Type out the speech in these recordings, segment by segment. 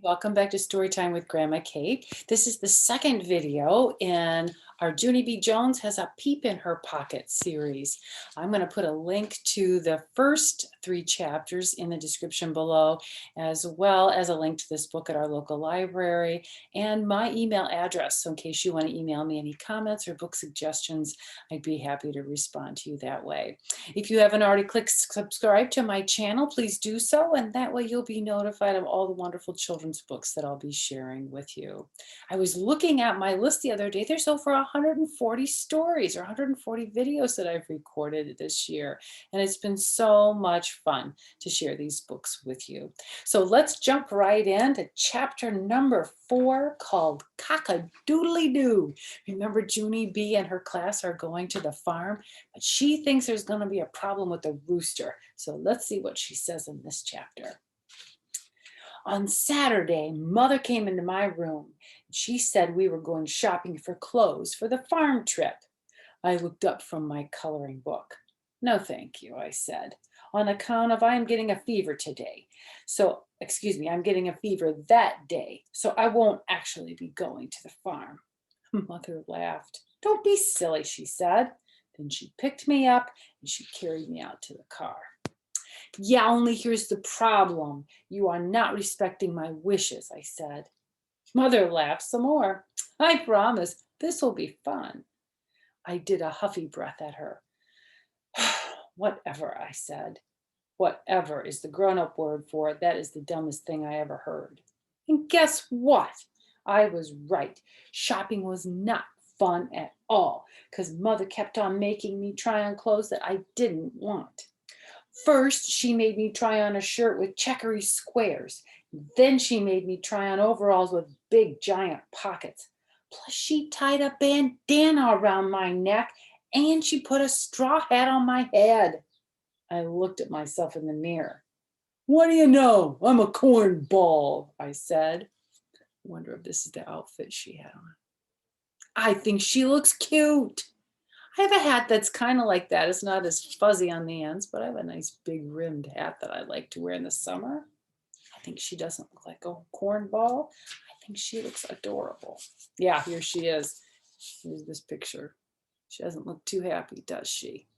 Welcome back to Storytime with Grandma Kate. This is the second video in our Junie B. Jones Has a Peep in Her Pocket series. I'm going to put a link to the first 3 chapters in the description below, as well as a link to this book at our local library and my email address. So in case you want to email me any comments or book suggestions, I'd be happy to respond to you that way. If you haven't already clicked subscribe to my channel, please do so, and that way you'll be notified of all the wonderful children's books that I'll be sharing with you. I was looking at my list the other day. There's over 140 stories or 140 videos that I've recorded this year, and it's been so much fun to share these books with you. So let's jump right into chapter number 4, called Cock-a-Doodly-Doo. Remember, Junie B and her class are going to the farm, but she thinks there's going to be a problem with the rooster. So let's see what she says in this chapter. On Saturday, Mother came into my room. She said we were going shopping for clothes for the farm trip. I looked up from my coloring book. No, thank you, I said, on account of I am getting a fever today. So, excuse me, I'm getting a fever that day, so I won't actually be going to the farm. Mother laughed. Don't be silly, she said. Then she picked me up and she carried me out to the car. Yeah, only here's the problem. You are not respecting my wishes, I said. Mother laughed some more. I promise this will be fun. I did a huffy breath at her. Whatever, I said. Whatever is the grown-up word for it. That is the dumbest thing I ever heard. And guess what? I was right. Shopping was not fun at all because Mother kept on making me try on clothes that I didn't want. First, she made me try on a shirt with checkery squares. Then she made me try on overalls with big giant pockets. Plus, she tied a bandana around my neck and she put a straw hat on my head. I looked at myself in the mirror. What do you know? I'm a cornball, I said. I wonder if this is the outfit she had on. I think she looks cute. I have a hat that's kind of like that. It's not as fuzzy on the ends, but I have a nice big rimmed hat that I like to wear in the summer. I think she doesn't look like a cornball. I think she looks adorable. Yeah, here she is. Here's this picture. She doesn't look too happy, does she?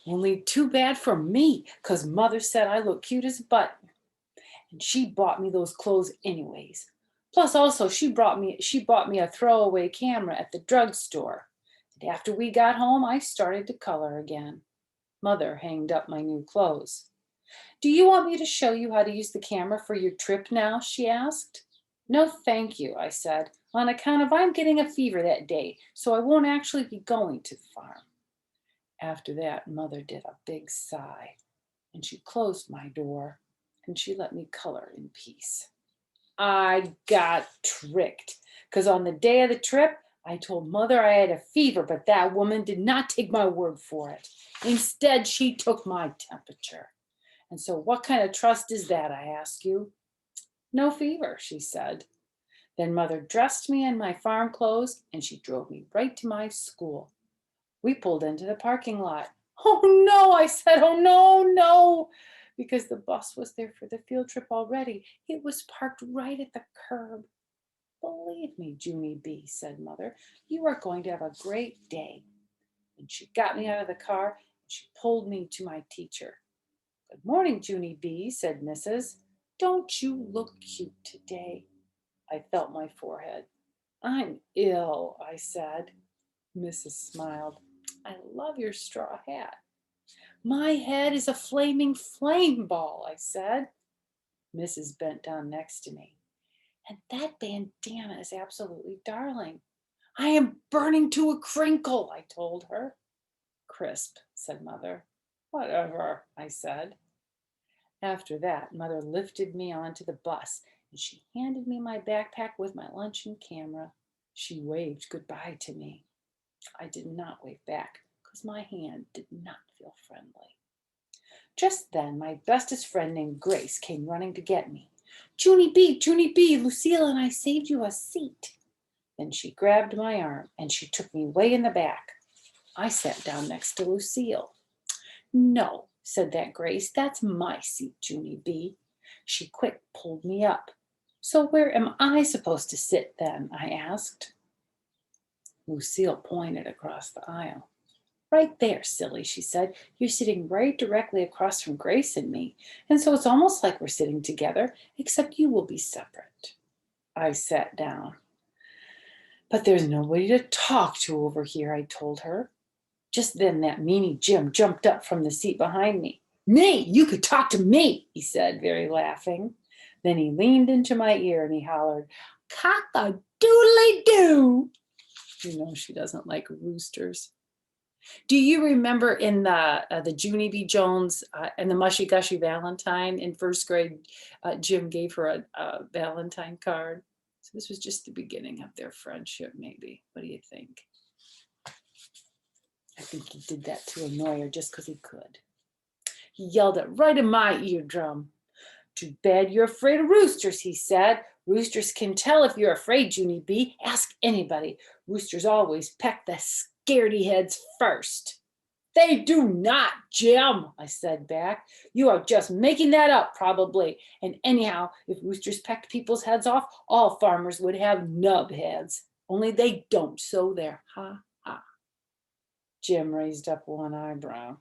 Only too bad for me, because Mother said I look cute as a button. And she bought me those clothes anyways. Plus also she bought me a throwaway camera at the drugstore. And after we got home, I started to color again. Mother hanged up my new clothes. Do you want me to show you how to use the camera for your trip now? She asked. No, thank you, I said, on account of I'm getting a fever that day, so I won't actually be going to the farm. After that, Mother did a big sigh, and she closed my door, and she let me color in peace. I got tricked because on the day of the trip, I told Mother I had a fever, but that woman did not take my word for it. Instead, she took my temperature. And so what kind of trust is that, I ask you? No fever, she said. Then Mother dressed me in my farm clothes and she drove me right to my school. We pulled into the parking lot. Oh no, I said, oh no, no, because the bus was there for the field trip already. It was parked right at the curb. Believe me, Junie B, said Mother, you are going to have a great day. And she got me out of the car and she pulled me to my teacher. Good morning, Junie B, said Mrs. Don't you look cute today? I felt my forehead. I'm ill, I said. Mrs. smiled. I love your straw hat. My head is a flaming flame ball, I said. Mrs. bent down next to me. And that bandana is absolutely darling. I am burning to a crinkle, I told her. Crisp, said Mother. Whatever, I said. After that, Mother lifted me onto the bus and she handed me my backpack with my lunch and camera. She waved goodbye to me. I did not wave back because my hand did not feel friendly. Just then, my bestest friend named Grace came running to get me. Junie B, Lucille and I saved you a seat. Then she grabbed my arm and she took me way in the back. I sat down next to Lucille. No, said that Grace. That's my seat, Junie B. She quick pulled me up. So where am I supposed to sit then? I asked. Lucille pointed across the aisle. Right there, silly, she said. You're sitting right directly across from Grace and me, and so it's almost like we're sitting together, except you will be separate. I sat down. But there's nobody to talk to over here, I told her. Just then that meanie Jim jumped up from the seat behind me. Me, you could talk to me, he said, very laughing. Then he leaned into my ear and he hollered, cock-a-doodly-doo. You know she doesn't like roosters. Do you remember in the Junie B. Jones and the Mushy Gushy Valentine in first grade, Jim gave her a Valentine card? So this was just the beginning of their friendship, maybe. What do you think? I think he did that to annoy her just because he could. He yelled it right in my eardrum. Too bad you're afraid of roosters, he said. Roosters can tell if you're afraid, Junie B. Ask anybody. Roosters always peck the scaredy heads first. They do not, Jim, I said back. You are just making that up, probably. And anyhow, if roosters pecked people's heads off, all farmers would have nub heads. Only they don't, so there. Ha, ha. Jim raised up one eyebrow.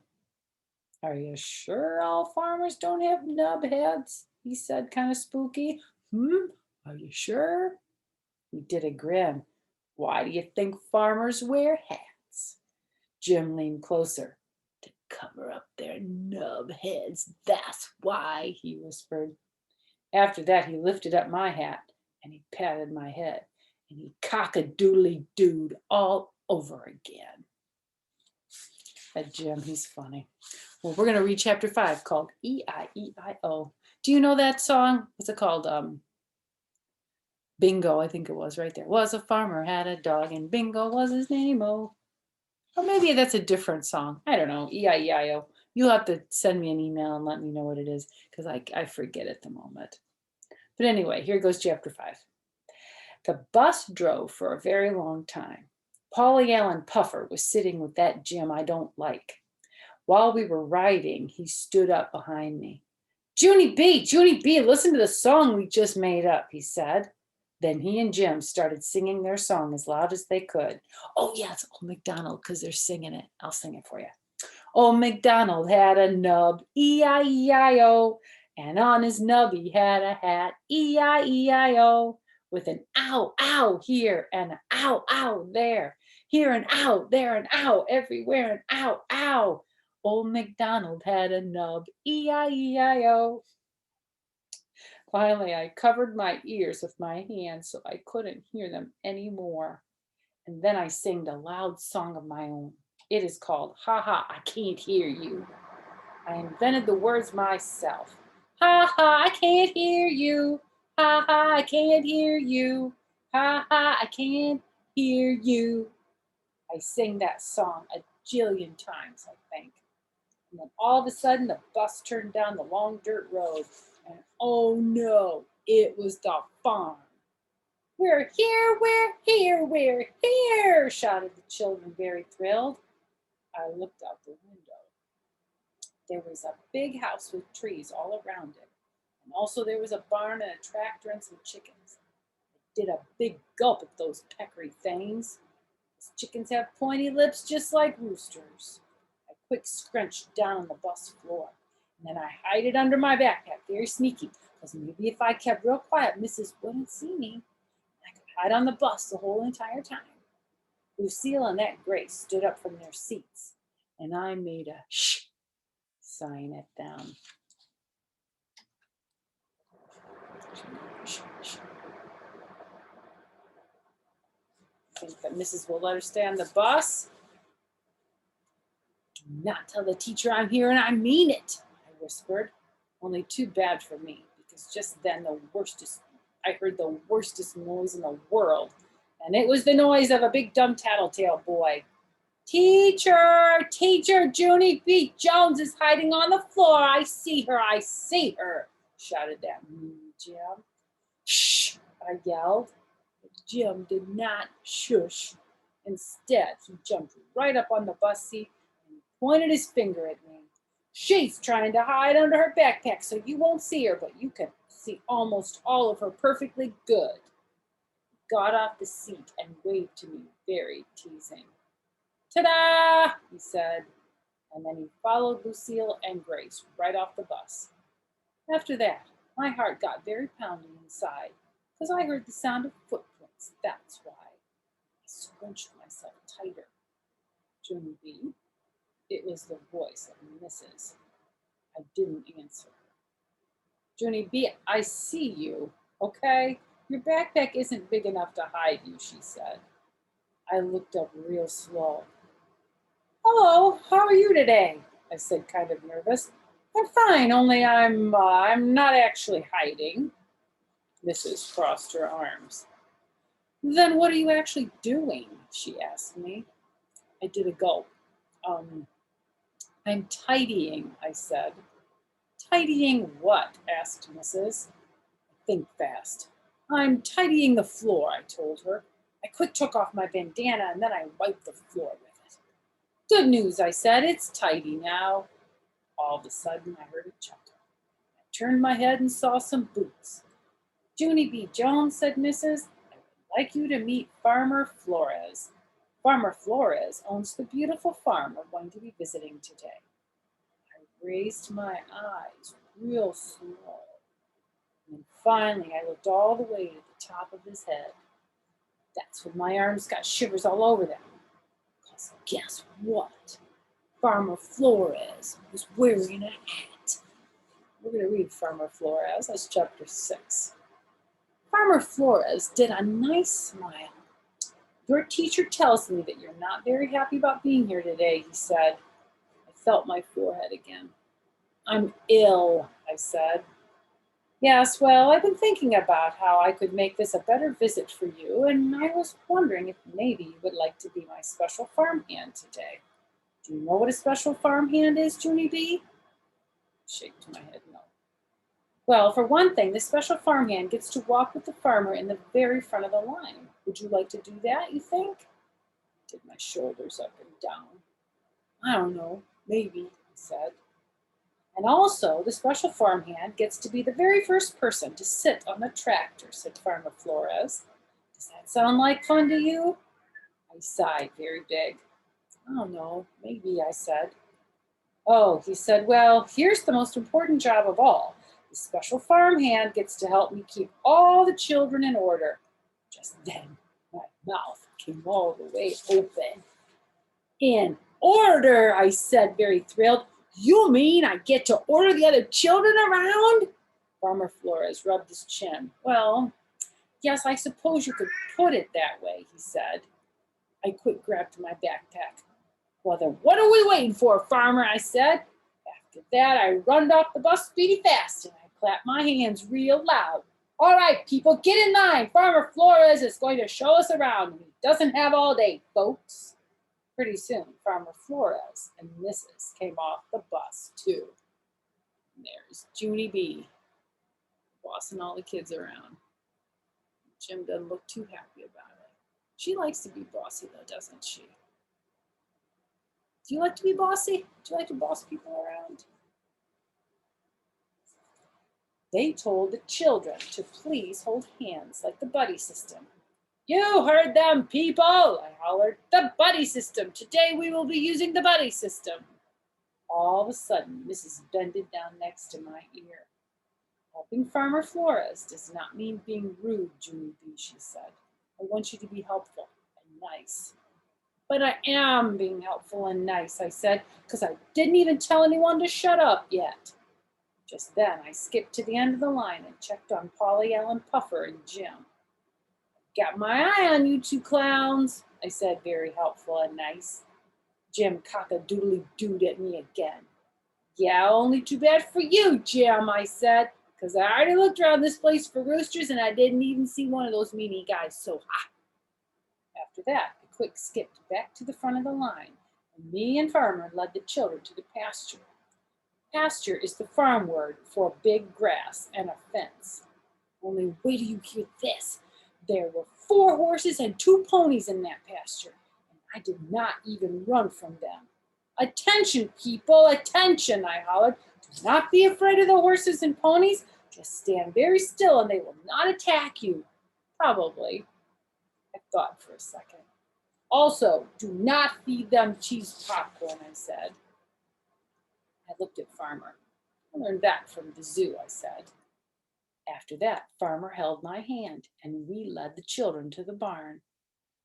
Are you sure all farmers don't have nub heads? He said, kind of spooky. Are you sure? He did a grin. Why do you think farmers wear hats? Jim leaned closer. To cover up their nub heads, that's why, he whispered. After that, he lifted up my hat and he patted my head and he cock-a-doodly-dooed all over again. That Jim, he's funny. Well, we're going to read chapter 5 called E-I-E-I-O. Do you know that song? What's it called? Bingo, I think it was right there. Was a farmer, had a dog, and Bingo was his name-o. Or maybe that's a different song. I don't know. E-I-E-I-O. You'll have to send me an email and let me know what it is because I forget at the moment. But anyway, here goes chapter 5. The bus drove for a very long time. Polly Allen Puffer was sitting with that Jim I don't like. While we were riding, he stood up behind me. Junie B, listen to the song we just made up, he said. Then he and Jim started singing their song as loud as they could. Oh, yeah, it's Old MacDonald because they're singing it. I'll sing it for you. Old MacDonald had a nub, E-I-E-I-O, and on his nub he had a hat, E-I-E-I-O, with an ow, ow here and an ow, ow there, here and ow, there and ow, everywhere and ow, ow. Old MacDonald had a nub, E-I-E-I-O. Finally, I covered my ears with my hands so I couldn't hear them anymore. And then I sang a loud song of my own. It is called Ha Ha, I Can't Hear You. I invented the words myself. Ha ha, I can't hear you. Ha ha, I can't hear you. Ha ha, I can't hear you. I sang that song a jillion times, I think. And then all of a sudden, the bus turned down the long dirt road. And oh no, it was the farm. We're here, shouted the children, very thrilled. I looked out the window. There was a big house with trees all around it. And also there was a barn and a tractor and some chickens. I did a big gulp at those peckery things. Those chickens have pointy lips just like roosters. I quick scrunched down on the bus floor. And then I hid it under my backpack, very sneaky, because maybe if I kept real quiet, Mrs. wouldn't see me. I could hide on the bus the whole entire time. Lucille and that Grace stood up from their seats, and I made a shh sign at them. Think that Mrs. will let her stay on the bus? Do not tell the teacher I'm here and I mean it, I whispered. Only too bad for me, because just then I heard the worstest noise in the world, and it was the noise of a big dumb tattletale boy. Teacher, Junie B. Jones is hiding on the floor. I see her, shouted that mean Jim. Shh, I yelled. But Jim did not shush. Instead, he jumped right up on the bus seat and pointed his finger at me. She's trying to hide under her backpack so you won't see her, but you can see almost all of her perfectly good. He got off the seat and waved to me, very teasing. Ta-da, he said, and then he followed Lucille and Grace right off the bus. After that, my heart got very pounding inside, because I heard the sound of footprints, that's why. I scrunched myself tighter. Junie B. It was the voice of Mrs. I didn't answer. Junie B., I see you, okay? Your backpack isn't big enough to hide you, she said. I looked up real slow. Hello, how are you today? I said, kind of nervous. I'm fine, only I'm not actually hiding. Mrs. crossed her arms. Then what are you actually doing? She asked me. I did a gulp. I'm tidying, I said. Tidying what? Asked Mrs. Think fast. I'm tidying the floor, I told her. I quick took off my bandana and then I wiped the floor with it. Good news, I said. It's tidy now. All of a sudden, I heard a chuckle. I turned my head and saw some boots. Junie B. Jones, said Mrs. I would like you to meet Farmer Flores. Farmer Flores owns the beautiful farm we're going to be visiting today. I raised my eyes real slow. And finally, I looked all the way to the top of his head. That's when my arms got shivers all over them. Because guess what? Farmer Flores was wearing a hat. We're going to read Farmer Flores. That's chapter 6. Farmer Flores did a nice smile. Your teacher tells me that you're not very happy about being here today, he said. I felt my forehead again. I'm ill, I said. Yes, well, I've been thinking about how I could make this a better visit for you, and I was wondering if maybe you would like to be my special farmhand today. Do you know what a special farmhand is, Junie B? Shaked my head no. Well, for one thing, the special farmhand gets to walk with the farmer in the very front of the line. Would you like to do that, you think? I did my shoulders up and down. I don't know, maybe, he said. And also, the special farmhand gets to be the very first person to sit on the tractor, said Farmer Flores. Does that sound like fun to you? I sighed very big. I don't know, maybe, I said. Oh, he said, well, here's the most important job of all. The special farmhand gets to help me keep all the children in order. Just then, my mouth came all the way open. In order, I said, very thrilled. You mean I get to order the other children around? Farmer Flores rubbed his chin. Well, yes, I suppose you could put it that way, he said. I quick grabbed my backpack. Well, then what are we waiting for, farmer, I said. After that, I runned off the bus speedy fast, and I clapped my hands real loud. All right, people, get in line. Farmer Flores is going to show us around, and he doesn't have all day, folks. Pretty soon, Farmer Flores and Mrs. came off the bus, too. And there's Junie B. bossing all the kids around. Jim doesn't look too happy about it. She likes to be bossy, though, doesn't she? Do you like to be bossy? Do you like to boss people around? They told the children to please hold hands like the buddy system. You heard them, people, I hollered. The buddy system. Today we will be using the buddy system. All of a sudden, Mrs. bended down next to my ear. Helping Farmer Flores does not mean being rude, Junie B, she said. I want you to be helpful and nice. But I am being helpful and nice, I said, because I didn't even tell anyone to shut up yet. Just then, I skipped to the end of the line and checked on Polly, Ellen, Puffer, and Jim. Got my eye on you two clowns, I said, very helpful and nice. Jim cock-a-doodly-dooed at me again. Yeah, only too bad for you, Jim, I said, because I already looked around this place for roosters and I didn't even see one of those meanie guys, so ha! After that, I quick skipped back to the front of the line, and me and Farmer led the children to the pasture. Pasture is the farm word for big grass and a fence. Only wait till you hear this. There were 4 horses and 2 ponies in that pasture, and I did not even run from them. Attention, people, attention, I hollered. Do not be afraid of the horses and ponies. Just stand very still and they will not attack you. Probably. I thought for a second. Also, do not feed them cheese popcorn, I said. I looked at Farmer. I learned that from the zoo, I said. After that, Farmer held my hand and we led the children to the barn.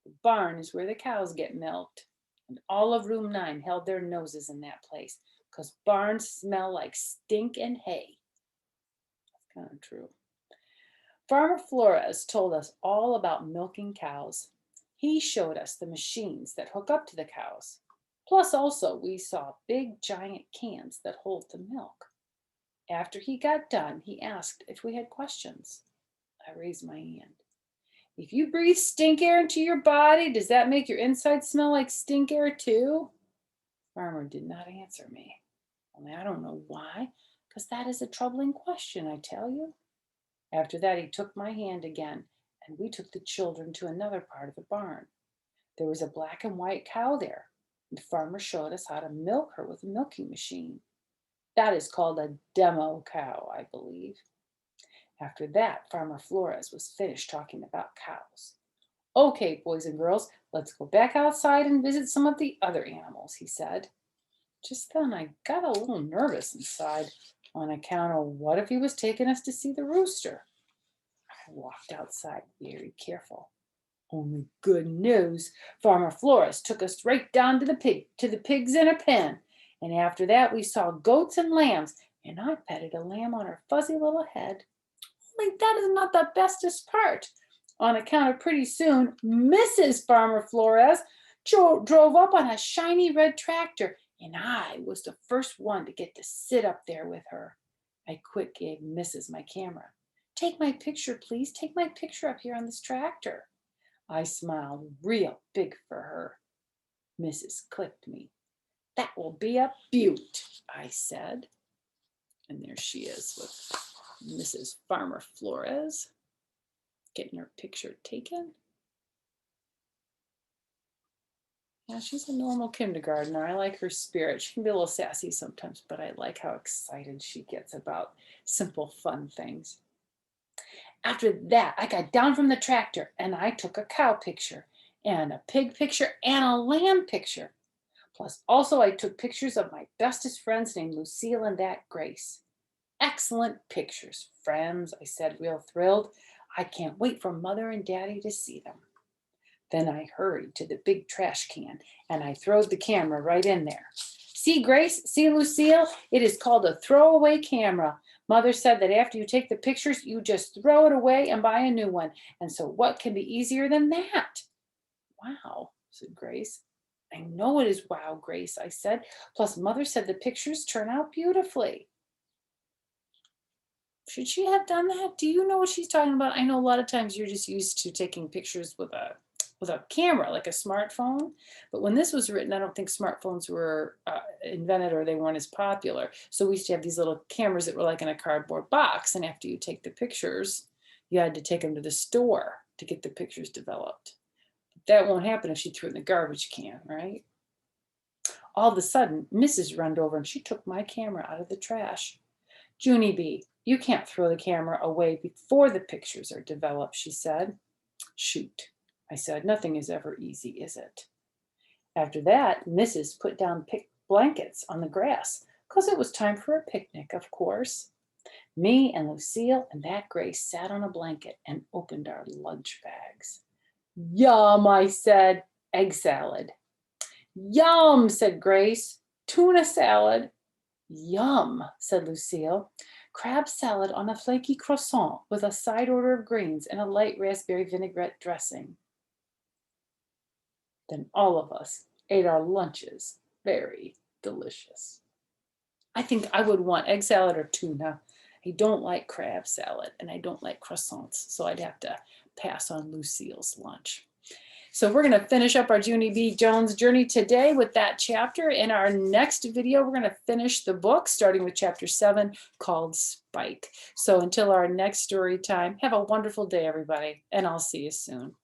The barn is where the cows get milked. And all of room 9 held their noses in that place because barns smell like stink and hay. That's kind of true. Farmer Flores told us all about milking cows. He showed us the machines that hook up to the cows. Plus also we saw big giant cans that hold the milk. After he got done, he asked if we had questions. I raised my hand. If you breathe stink air into your body, does that make your insides smell like stink air too? Farmer did not answer me. Only I don't know why, because that is a troubling question, I tell you. After that, he took my hand again, and we took the children to another part of the barn. There was a black and white cow there, and Farmer showed us how to milk her with a milking machine. That is called a demo cow, I believe. After that, Farmer Flores was finished talking about cows. Okay, boys and girls, let's go back outside and visit some of the other animals, he said. Just then I got a little nervous inside on account of what if he was taking us to see the rooster. I walked outside very careful. Only good news. Farmer Flores took us right down to the pigs in a pen. And after that we saw goats and lambs, and I petted a lamb on her fuzzy little head. Only that is not the bestest part. On account of pretty soon, Mrs. Farmer Flores drove up on a shiny red tractor, and I was the first one to get to sit up there with her. I quick gave Mrs. my camera. Take my picture, please. Take my picture up here on this tractor. I smiled real big for her. Mrs. clicked me. That will be a beaut, I said. And there she is with Mrs. Farmer Flores getting her picture taken. Yeah, she's a normal kindergartner. I like her spirit. She can be a little sassy sometimes, but I like how excited she gets about simple, fun things. After that, I got down from the tractor and I took a cow picture and a pig picture and a lamb picture. Plus, also I took pictures of my bestest friends named Lucille and that Grace. Excellent pictures, friends, I said, real thrilled. I can't wait for Mother and Daddy to see them. Then I hurried to the big trash can and I throwed the camera right in there. See, Grace, see, Lucille, it is called a throwaway camera. Mother said that after you take the pictures, you just throw it away and buy a new one. And so what can be easier than that? Wow, said Grace. I know it is wow, Grace, I said. Plus, Mother said the pictures turn out beautifully. Should she have done that? Do you know what she's talking about? I know a lot of times you're just used to taking pictures with a camera, like a smartphone. But when this was written, I don't think smartphones were invented or they weren't as popular. So we used to have these little cameras that were like in a cardboard box. And after you take the pictures, you had to take them to the store to get the pictures developed. That won't happen if she threw it in the garbage can, right? All of a sudden, Mrs. runned over and she took my camera out of the trash. Junie B, you can't throw the camera away before the pictures are developed, she said. Shoot, I said, nothing is ever easy, is it? After that, Mrs. put down blankets on the grass because it was time for a picnic, of course. Me and Lucille and that Grace sat on a blanket and opened our lunch bags. Yum, I said, egg salad. Yum, said Grace, tuna salad. Yum, said Lucille, crab salad on a flaky croissant with a side order of greens and a light raspberry vinaigrette dressing. Then all of us ate our lunches, very delicious. I think I would want egg salad or tuna. I don't like crab salad and I don't like croissants, so I'd have to pass on Lucille's lunch. So we're going to finish up our Junie B. Jones journey today with that chapter. In our next video, we're going to finish the book, starting with chapter 7, called Spike. So until our next story time, have a wonderful day, everybody, and I'll see you soon.